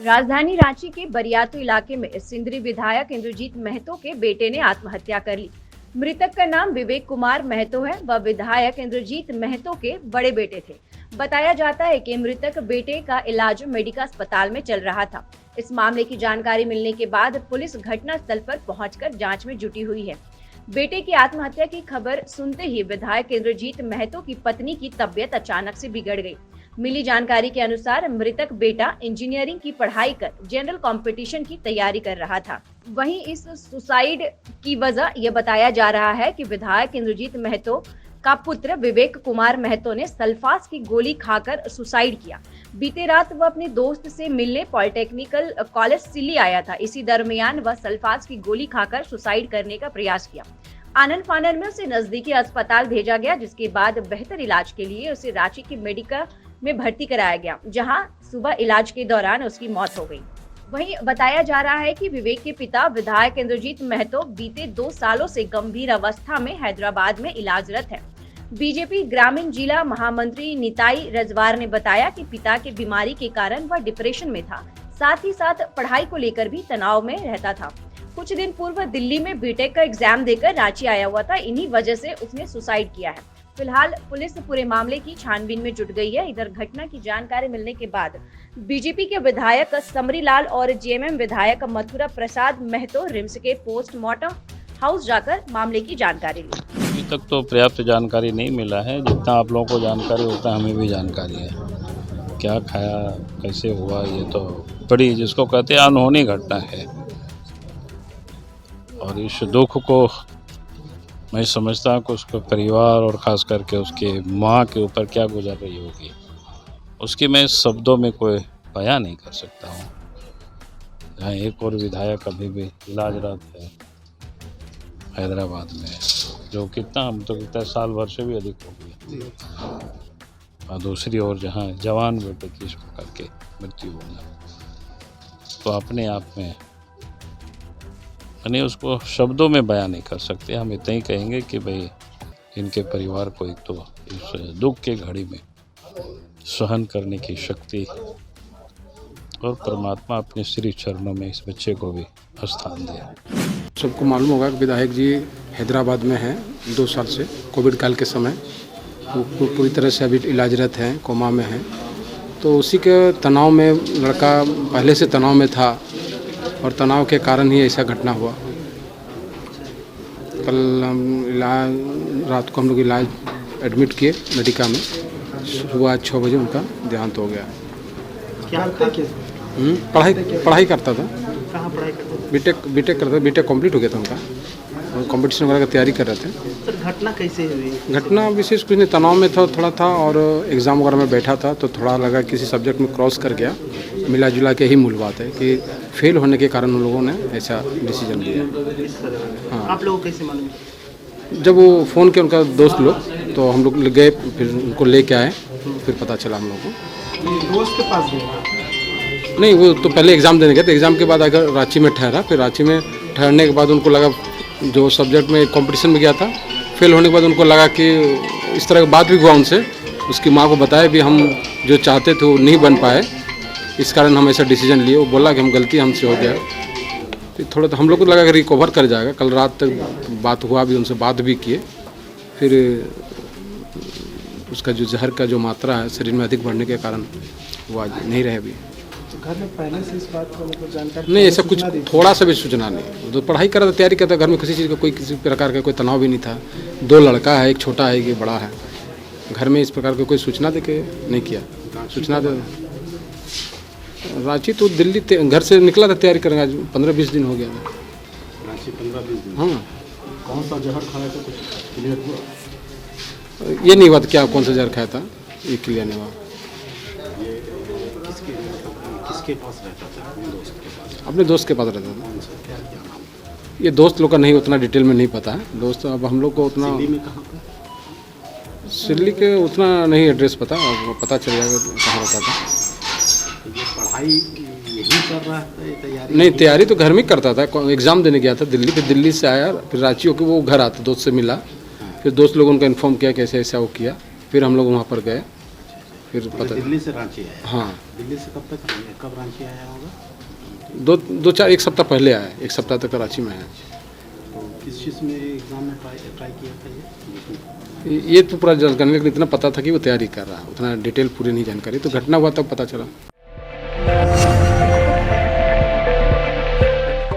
राजधानी रांची के बरियातू इलाके में सिंदरी विधायक इंद्रजीत महतो के बेटे ने आत्महत्या कर ली। मृतक का नाम विवेक कुमार महतो है। वह विधायक इंद्रजीत महतो के बड़े बेटे थे। बताया जाता है कि मृतक बेटे का इलाज मेडिका अस्पताल में चल रहा था। इस मामले की जानकारी मिलने के बाद पुलिस घटनास्थल पर पहुंचकर जांच में जुटी हुई है। बेटे की आत्महत्या की खबर सुनते ही विधायक इंद्रजीत महतो की पत्नी की तबीयत अचानक से बिगड़ गई। मिली जानकारी के अनुसार मृतक बेटा इंजीनियरिंग की पढ़ाई कर जनरल कंपटीशन की तैयारी कर रहा था। वहीं इस सुसाइड की वजह यह बताया जा रहा है कि विधायक इंद्रजीत महतो का पुत्र विवेक कुमार महतो ने सल्फास की गोली खाकर सुसाइड किया। बीते रात वह अपने दोस्त से मिलने पॉलिटेक्निकल कॉलेज सिल्ली आया था। इसी दरमियान वह सल्फास की गोली खाकर सुसाइड करने का प्रयास किया। आनन फानन में उसे नजदीकी अस्पताल भेजा गया, जिसके बाद बेहतर इलाज के लिए उसे रांची की मेडिका में भर्ती कराया गया, जहां सुबह इलाज के दौरान उसकी मौत हो गई। वहीं बताया जा रहा है कि विवेक के पिता विधायक इंद्रजीत महतो बीते 2 सालों से गंभीर अवस्था में हैदराबाद में इलाजरत है। बीजेपी ग्रामीण जिला महामंत्री निताई रजवार ने बताया कि पिता की बीमारी के कारण वह डिप्रेशन में था, साथ ही साथ पढ़ाई को लेकर भी तनाव में रहता था। कुछ दिन पूर्व दिल्ली में बीटेक का एग्जाम देकर रांची आया हुआ था। इन्हीं वजह से उसने सुसाइड किया है। फिलहाल पुलिस पूरे मामले की छानबीन में जुट गई है। इधर घटना की जानकारी मिलने के बाद बीजेपी के विधायक समरीलाल और जेएमएम विधायक मथुरा प्रसाद महतो रिम्स के पोस्टमार्टम हाउस जाकर मामले की जानकारी ली। अभी तक तो पर्याप्त जानकारी नहीं मिला है। जितना आप लोगों को जानकारी उतना हमें भी जानकारी है। क्या खाया, कैसे हुआ, ये तो बड़ी जिसको कहते हैं अनहोनी घटना है। और इस दुख को मैं समझता हूँ कि उसके परिवार और ख़ास करके उसके माँ के ऊपर क्या गुजर रही होगी, उसकी मैं शब्दों में कोई बयां नहीं कर सकता हूँ। जहाँ एक और विधायक अभी भी इलाजरत है हैदराबाद में, जो कितना हम तो कितना साल भर से भी अधिक हो गया, और दूसरी ओर जहाँ जवान बेटे की इस प्रकार के मृत्यु होना, तो अपने आप में यानी उसको शब्दों में बयान नहीं कर सकते। हम इतना ही कहेंगे कि भाई इनके परिवार को एक तो इस दुख के घड़ी में सहन करने की शक्ति और परमात्मा अपने श्री चरणों में इस बच्चे को भी स्थान दे। सबको मालूम होगा कि विधायक जी हैदराबाद में हैं 2 साल से। कोविड काल के समय वो पूरी तरह से अभी इलाजरत हैं, कोमा में हैं। तो उसी के तनाव में लड़का पहले से तनाव में था और तनाव के कारण ही ऐसा घटना हुआ। कल रात को हम लोग इलाज एडमिट किए मेडिका में। सुबह 6 बजे उनका देहांत हो गया। क्या पढ़ाई करता था। कहाँ पढ़ाई करते थे? बीटेक करता था। बीटेक कंप्लीट हो गया था उनका और कंपटीशन वगैरह की तैयारी कर रहे थे। सर घटना कैसे हुई? घटना विशेष कुछ नहीं, तनाव में था थोड़ा था और एग्ज़ाम वगैरह में बैठा था तो थोड़ा लगा किसी सब्जेक्ट में क्रॉस कर गया। मिला जुला के ही मूल बात है कि फेल होने के कारण उन लोगों ने ऐसा डिसीजन लिया। हाँ। आप लोगों को कैसे मालूम? जब वो फ़ोन किया उनका दोस्त लोग तो हम लोग गए, फिर उनको लेके आए, फिर पता चला हम लोग को। दोस्त के पास गए? नहीं, वो तो पहले एग्ज़ाम देने गए थे। एग्ज़ाम के बाद आकर रांची में ठहरा। फिर रांची में ठहरने के बाद उनको लगा, जो सब्जेक्ट में कंपटीशन में गया था, फेल होने के बाद उनको लगा कि इस तरह की बात भी हुआ उनसे। उसकी माँ को बताया भी हम जो चाहते थे वो नहीं बन पाए, इस कारण हम ऐसा डिसीजन लिए। वो बोला कि हम गलती हमसे हो गया। फिर थोड़ा तो हम लोग को लगा कि रिकवर कर जाएगा। कल रात तक बात हुआ भी, उनसे बात भी किए। फिर उसका जो जहर का जो मात्रा है शरीर में अधिक बढ़ने के कारण वो आज नहीं रहे अभी। घर में पहले से इस बात को मतलब जानकारी नहीं, ऐसा कुछ थोड़ा सा भी सूचना नहीं। तो पढ़ाई कर रहा था, तैयारी करता, घर में किसी चीज़ का कोई किसी प्रकार का कोई तनाव भी नहीं था। 2 लड़का है, एक छोटा है, एक बड़ा है। घर में इस प्रकार की कोई सूचना दे के नहीं किया। सूचना दे रांची तो दिल्ली घर से निकला था तैयारी करेंगे। आज 15-20 दिन हो गया था। रांची 15-20 दिन? हाँ। कौन सा जहर खाया था, कुछ क्लियर हुआ? ये नहीं हुआ था क्या कौन सा जहर खाया था, ये क्लियर नहीं हुआ। किसके पास रहता था? अपने दोस्त के पास? अपने दोस्त के पास रहता था। क्या क्या नाम? ये दोस्त लोग का नहीं उतना डिटेल में नहीं पता है। दोस्त अब हम लोग को उतना दिल्ली में कहाँ पे? सिल्ली के उतना नहीं एड्रेस पता, अब पता चल जाएगा कहाँ रहता था। ये पढ़ाई यही कर रहा था, ये तैयारी? नहीं, तैयारी तो घर में करता था। एग्ज़ाम देने गया था दिल्ली, फिर दिल्ली से आया, फिर रांची होकर वो घर आता, दोस्त से मिला। फिर दोस्त लोगों को इन्फॉर्म किया कैसे ऐसा वो किया। फिर हम लोग वहाँ पर गए। फिर पता दिल्ली से रांची आया। हाँ दिल्ली से कब रांची आया होगा? दो चार एक सप्ताह पहले आया, एक सप्ताह तक रांची में आया। तो किस चीज़ में एग्ज़ाम में ट्राई किया था ये तो पूरा जानकारी, लेकिन इतना पता था कि वो तैयारी कर रहा है, उतना डिटेल पूरी नहीं जानकारी, तो घटना हुआ तब पता चला।